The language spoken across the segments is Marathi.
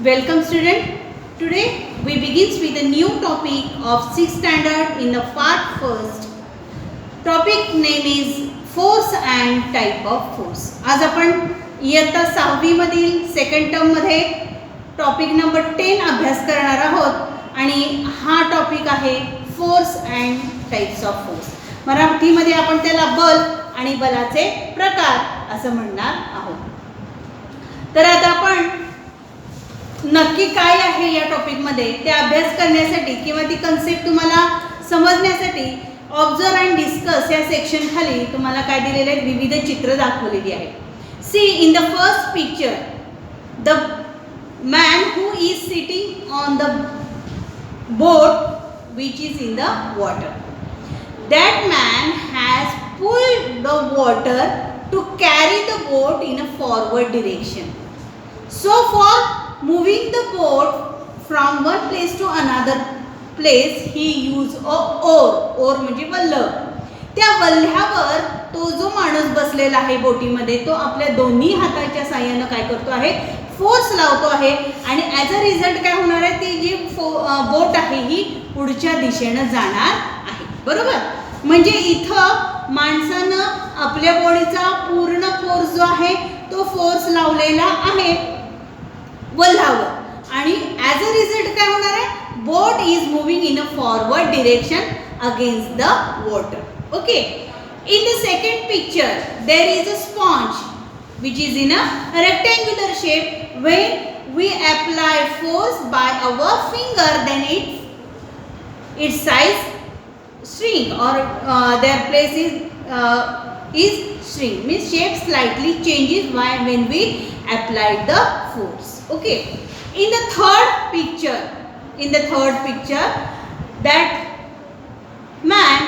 Welcome student. Today we begin with a new topic of 6th standard in the part first. Topic name is force and type of force. आज आपण इयत्ता 6वी मधील सेकंड टर्म मध्ये टॉपिक नंबर 10 अभ्यास करणार आहोत आणि हा टॉपिक आहे force and types of force. मराठीमध्ये आपण त्याला बल आणि बलाचे प्रकार असं म्हणणार आहोत. तर आता आपण नक्की काय आहे या टॉपिकमध्ये ते अभ्यास करण्यासाठी किंवा ती कन्सेप्ट तुम्हाला समजण्यासाठी ऑब्झर्व अँड डिस्कस या सेक्शन खाली तुम्हाला काय दिलेले आहेत, विविध चित्र दाखवलेली आहेत. See in the first picture the man who is sitting on the boat which is in the water. That man has pulled the water to carry the boat in a forward direction. So for moving the boat from one place to another place he used a oar. oar म्हणजे वल्ह. त्या वल्ह्यावर तो जो माणूस बसलेला आहे बोटीमध्ये तो आपल्या दोन्ही हाताच्या साहाय्याने काय करतो आहे, फोर्स लावतो आहे आणि ॲज अ रिझल्ट काय होणार आहे, ती जी बोट आहे ही पुढच्या दिशेनं जाणार आहे. बरोबर. म्हणजे इथं माणसानं आपल्या बॉडीचा पूर्ण फोर्स जो आहे तो फोर्स लावलेला आहे वल्हावर आणि ॲज अ रिझल्ट काय होणार आहे, boat is moving in a forward direction against the water. Okay. In the second picture there is a sponge which is in a rectangular shape. When we apply force by our finger then its size shrink or their place is shrink, means shape slightly changes when we apply the force. Okay. In the third picture that man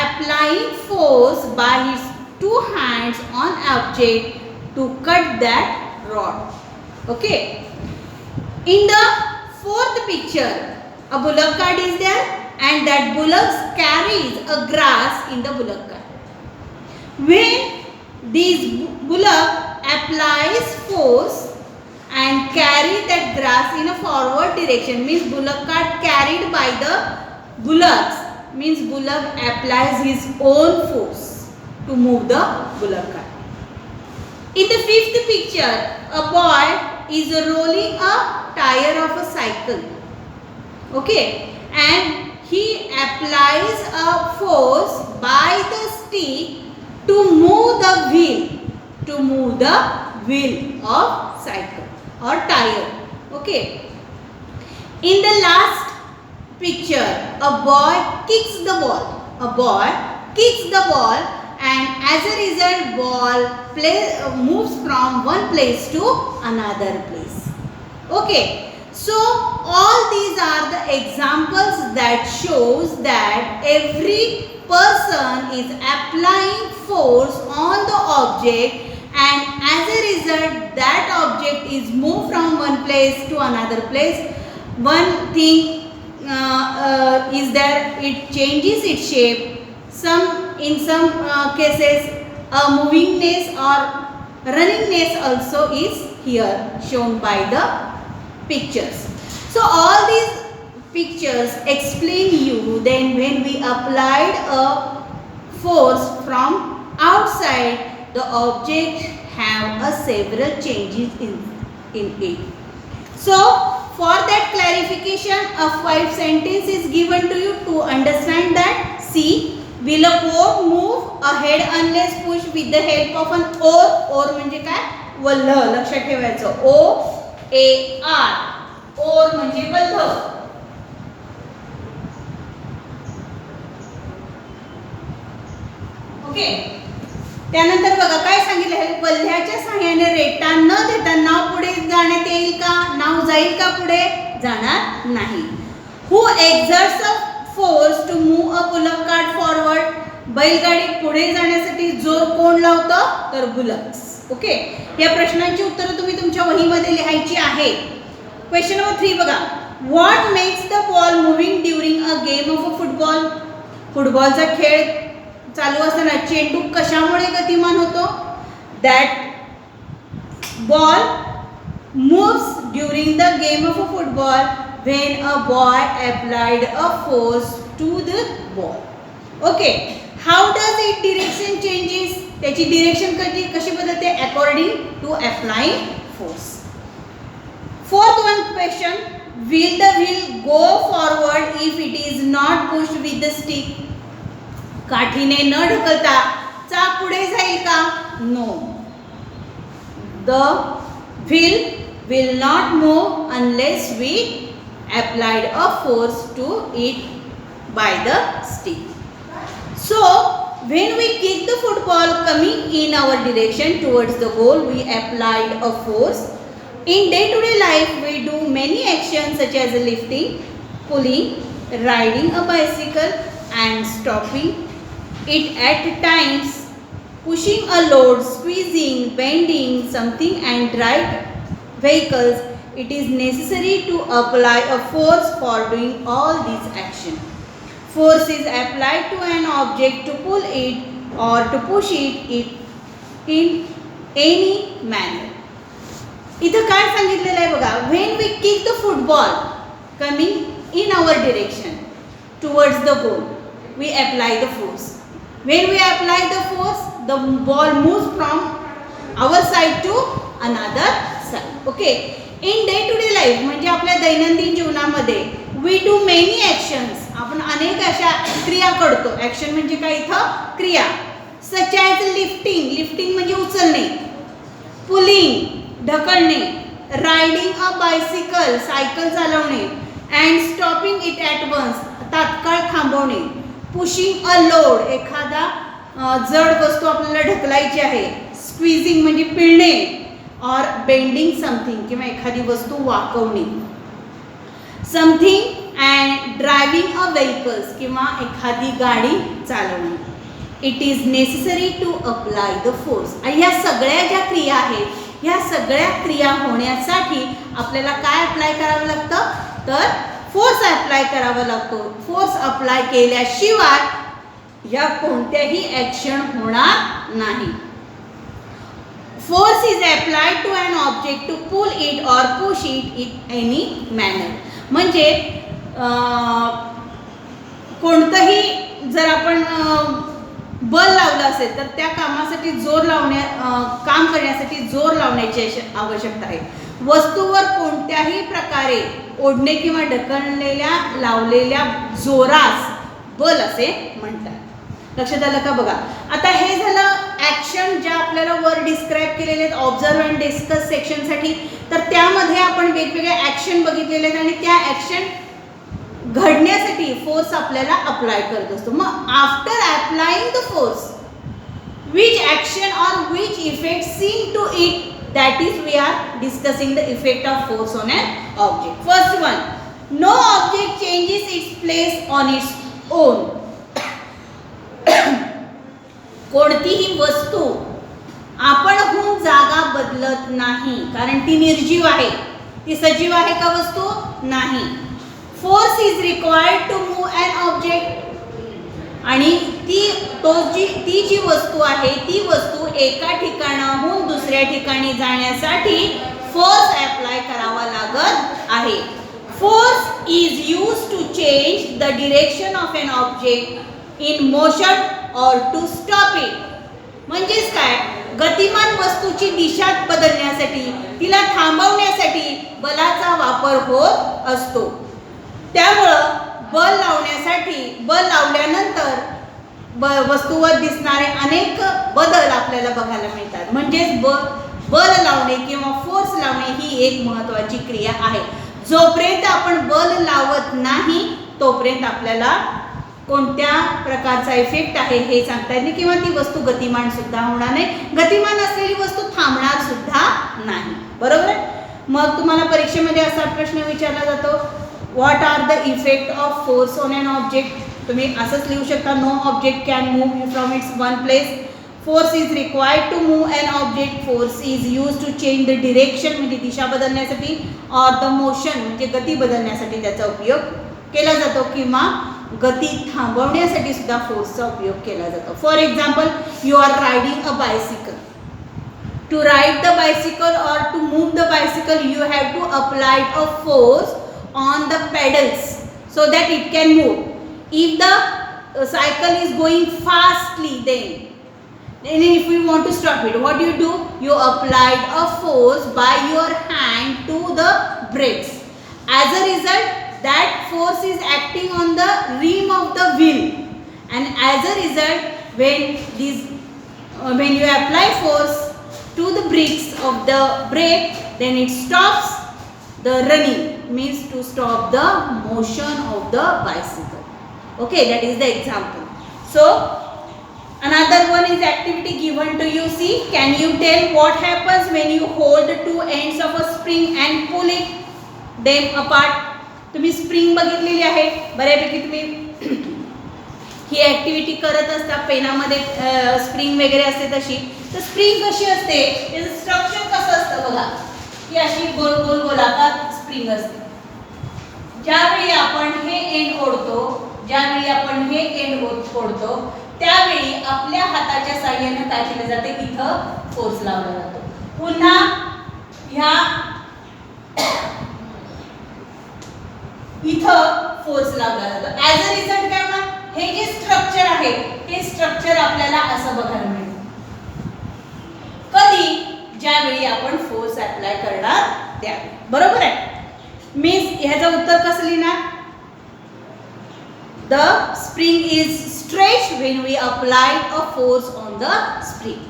applying force by his two hands on object to cut that rod. Okay. In the fourth picture a bullock cart is there and that bullock carries a grass in the bullock cart. When this bullock applies force and carry that grass in a forward direction, means bullock cart carried by the bullocks, means bullock applies his own force to move the bullock cart. In the fifth picture a boy is rolling a tire of a cycle. Okay. And he applies a force by the stick to move the wheel of cycle or tire. Okay. In the last picture a boy kicks the ball and as a result ball moves from one place to another place. Okay. So all these are the examples that shows that every person is applying force on the object and as a result that object is moved from one place to another place. One thing is that it changes its shape. In some cases a movingness or runningness also is here shown by the pictures. So all these pictures explain you then when we applied a force from outside the object have a several changes in it. So for that clarification a 5 sentence is given to you to understand that. See, will a boat move ahead unless pushed with the help of an oar. oar म्हणजे काय, वल्ह. लक्षात ठेवायचं OAR. ओर म्हणजे वल्ह. ओके. त्यानंतर बघा काय सांगितलं आहे, वल्ह्याच्या सहाय्याने रेटा न देता नाव पुढे जाण्यात येईल का, नाव जाईल का, पुढे जाणार नाही. Who exerts a force to move a bullock cart forward. बैलगाडी पुढे जाण्यासाठी जोर कोण लावतं, तर बुलक्स. ओके. या प्रश्नांची उत्तरं तुम्ही तुमच्या वहीमध्ये लिहायची आहे. क्वेश्चन नंबर 3 बघा. What makes the ball moving during a game of a football. फुटबॉलचा खेळ चालू असताना चेंडू कशामुळे गतिमान होतो. That ball moves during the game of a football when a boy applied a force to the ball. Okay, how does it direction changes? त्याची direction कशी बदलते? According to applying force. Fourth one question, will the wheel go forward if it is not pushed with the stick? काठीने न ढकलता चाक पुढे जाईल का? No. The wheel will not move unless we applied a force to it by the stick. So when we kick the football coming in our direction towards the goal, we applied a force. In day-to-day life, we do many actions such as lifting, pulling, riding a bicycle and stopping it at times, pushing a load, squeezing, bending something and drive vehicles. It is necessary to apply a force for doing all these actions. Force is applied to an object to pull it or to push it in any manner. इथं काय सांगितलेलं आहे बघा, when we kick the football coming in our direction towards the goal, we apply the force. When we apply the force, the ball moves from our side to another side. Okay, in day to day life म्हणजे आपल्या दैनंदिन जीवनामध्ये we do many actions, आपण अनेक अशा क्रिया करतो. ऍक्शन म्हणजे काय? इथं क्रिया. such as lifting, लिफ्टिंग म्हणजे उचलणे, पुलिंग ढकलणे, रायडिंग अ बायसिकल सायकल चालवणे, and stopping it at once तात्काळ थांबवणे, पुशिंग अ लोड एखादा जड वस्तू आपल्याला ढकलायची आहे, स्क्वीजिंग म्हणजे पिळणे, और बेंडिंग समथिंग किंवा एखादी वस्तू वाकवणे, something and driving a vehicles किंवा एखादी गाडी चालवणे. It is necessary to apply the force. आणि ह्या सगळ्या ज्या क्रिया आहेत, ह्या सगळ्या क्रिया होण्यासाठी आपल्याला काय अप्लाय करावं लागतं? तर फोर्स अप्लाय करावा लागतो. फोर्स अप्लाय केल्याशिवाय या कोणत्याही ॲक्शन होणार नाही. Force is applied to an object to pull it or push it in any manner. म्हणजे कोणतंही जर आपण बल लावलं असेल तर त्या कामासाठी काम करण्यासाठी जोर लावण्याची आवश्यकता आहे. वस्तूवर कोणत्याही प्रकारे ओढणे किंवा ढकललेल्या लावलेल्या जोरास बल असे म्हणतात. लक्षात आलं का? बघा, आता हे झालं ॲक्शन ज्या आपल्याला वर डिस्क्राईब केलेले आहेत ऑब्झर्व अँड डिस्कस सेक्शनसाठी. तर त्यामध्ये आपण वेगवेगळे ॲक्शन बघितलेले आहेत आणि त्या ॲक्शन घडण्यासाठी फोर्स आपल्याला अप्लाय करत असतो. मग after applying the force which action or which effect seen to it, that is we are discussing the effect of force on an object. First one, no object changes its place on its own. कोणतीही वस्तू आपणहून जागा बदलत नाही, कारण ती निर्जीव आहे. ती सजीव आहे का वस्तू? नाही. Force is required to move an object. आणि ती जी वस्तू आहे ती वस्तू एका ठिकाणाहून दुसऱ्या ठिकाणी जाण्यासाठी फोर्स अप्लाय करावा लागत आहे. Force is use to change the direction of an object in motion or to stop it. म्हणजेच काय? गतिमान वस्तूची दिशा बदलण्यासाठी, तिला थांबवण्यासाठी बलाचा वापर होत असतो. त्यामुळं बल लावल्यानंतर वस्तूवर दिसणारे अनेक बदल आपल्याला बघायला मिळतात. म्हणजेच बल लावणे किंवा फोर्स लावणे ही एक महत्त्वाची क्रिया आहे. जोपर्यंत आपण बल लावत नाही तोपर्यंत आपल्याला कोणत्या प्रकारचा इफेक्ट आहे हे सांगता येत नाही किंवा ती वस्तू गतिमान सुद्धा होणार नाही. गतिमान असलेली वस्तू थांबणार सुद्धा नाही. बरोबर? मग तुम्हाला परीक्षेमध्ये असा प्रश्न विचारला जातो, what are the effect of force on an object. तुम्ही असंच लिहू शकता, no object can move from its one place. Force is required to move an object. Force is use to change the direction म्हणजे दिशा बदलण्यासाठी, और द मोशन म्हणजे गती बदलण्यासाठी त्याचा उपयोग केला जातो, किंवा गती थांबवण्यासाठी सुद्धा फोर्सचा उपयोग केला जातो. For example, you are riding a bicycle. To ride the bicycle or to move the bicycle, you have to apply a force on the pedals so that it can move. If the cycle is going fastly, then if we want to stop it, what do? You apply a force by your hand to the brakes. As a result, that force is acting on the rim of the wheel, and as a result, when you apply force to the brakes of the brake, then it stops the running, means to stop the motion of the bicycle. Okay, that is the example. So another one is activity given to you. See, can you tell what happens when you hold two ends of a spring and pull them apart? तुम्ही स्प्रिंग बघितलेली आहे बऱ्यापैकी. तुम्ही ही ऍक्टिव्हिटी करत असता, पेनामध्ये स्प्रिंग वगैरे असते तशी. तर स्प्रिंग कशी असते, त्याचं स्ट्रक्चर कसं असतं बघा. ही अशी गोल गोल गोलाकार स्प्रिंग असते. ज्यावेळी आपण हे एंड ओढतो, त्यावेळी आपल्या हाताच्या साहाय्याने काय केलं जाते, इथं फोर्स लावला जातो. पुन्हा ह्या इथं फोर्स लावला जातो. ऍज अ रिझल्ट काय होणार, हे जे स्ट्रक्चर आहे, हे स्ट्रक्चर आपल्याला असं बघायला मिळेल. कधी, ज्यावेळी आपण फोर्स अप्लाय करणार त्यावेळी. बरोबर आहे. मीन्स ह्याचं उत्तर कसं लिहिणार, the spring is stretched when we apply a force on the spring.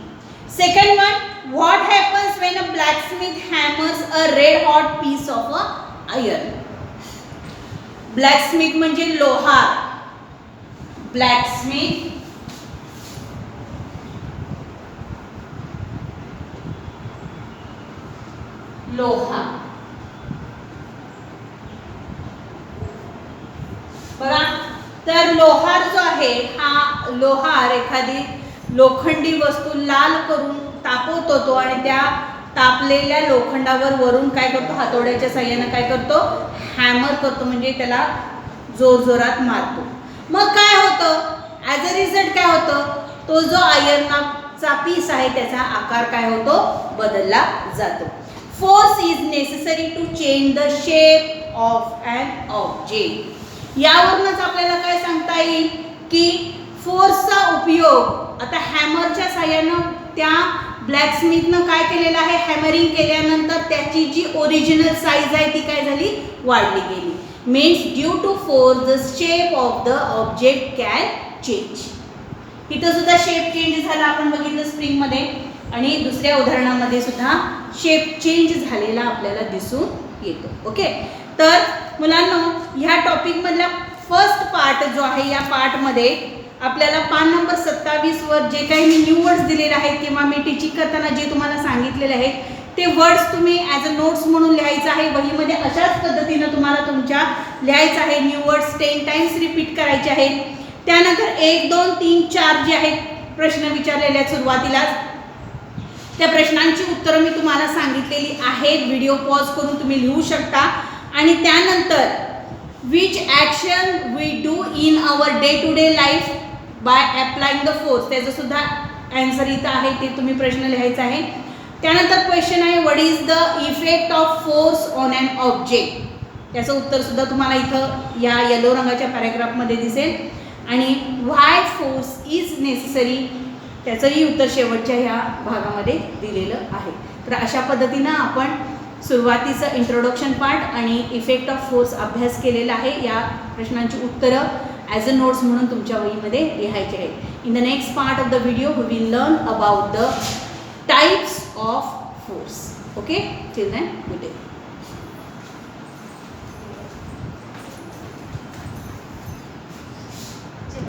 Second one, what happens when a blacksmith hammers a red hot piece of a iron? Blacksmith म्हणजे लोहार. Blacksmith लोहार. बघा, तर लोहार जो आहे, हा लोहार एखादी लोखंडी वस्तू लाल करून तापवतो तो, आणि त्या तापलेल्या लोखंडावर वरून काय करतो, हातोड्याच्या साहाय्याने काय करतो, हॅमर करतो, म्हणजे त्याला जोर जोरात मारतो. मग काय होतं, ॲज अ रिझल्ट काय होतं, तो जो आयर्नचा पीस आहे त्याचा आकार काय होतो, बदलला जातो. Force is necessary to change the shape of an object. यावरूनच आपल्याला काय सांगता येईल की फोर्सचा उपयोग आता हॅमरच्या साहाय्यानं त्या ब्लॅकस्मिथनं काय केलेलं आहे, हॅमरिंग केल्यानंतर त्याची जी ओरिजिनल साईज आहे ती काय झाली, वाढली गेली. Means due to force the shape of the object can change. इथं सुद्धा शेप चेंज झाला आपण बघितलं स्प्रिंगमध्ये, आणि दुसऱ्या उदाहरणामध्ये सुद्धा शेप चेंज झालेला आपल्याला दिसून येतो. ओके, तर मुलांनो, ह्या टॉपिक मधला फर्स्ट पार्ट जो आहे, या पार्टमध्ये आपल्याला पान नंबर 27 वर जे काही मी न्यू वर्ड्स दिलेले आहेत किंवा मी टीचिंग करताना जे तुम्हाला सांगितलेले आहेत ते वर्ड्स तुम्ही ॲज अ नोट्स म्हणून लिहायचं आहे. वहीमध्ये अशाच पद्धतीनं तुम्हाला तुमच्या लिहायचं आहे. न्यू वर्ड्स 10 टाइम्स रिपीट करायचे आहेत. त्यानंतर 1, 2, 3, 4 जे आहेत प्रश्न विचारलेले आहेत सुरुवातीलाच, त्या प्रश्नांची उत्तरं मी तुम्हाला सांगितलेली आहेत. व्हिडिओ पॉज करून तुम्ही लिहू शकता. आणि त्यानंतर which action we do in our day to day life by applying the force, त्याचं सुद्धा आन्सर इथं आहे, ते तुम्ही प्रश्न लिहायचा आहे. त्यानंतर क्वेश्चन आहे, what is the effect of force on an object, त्याचं उत्तर सुद्धा तुम्हाला इथं या येलो रंगाच्या पॅराग्राफमध्ये दिसेल. आणि व्हाय फोर्स इज नेसेसरी, त्याचंही उत्तर शेवटच्या ह्या भागामध्ये दिलेलं आहे. तर अशा पद्धतीनं आपण सुरुवातीचं इंट्रोडक्शन पार्ट आणि इफेक्ट ऑफ फोर्स अभ्यास केलेला आहे. या प्रश्नांची उत्तरं ॲज अ नोट्स म्हणून तुमच्या वहीमध्ये लिहायचे आहेत. In the next part of the video we will learn about the types of force. Okay, till then good day.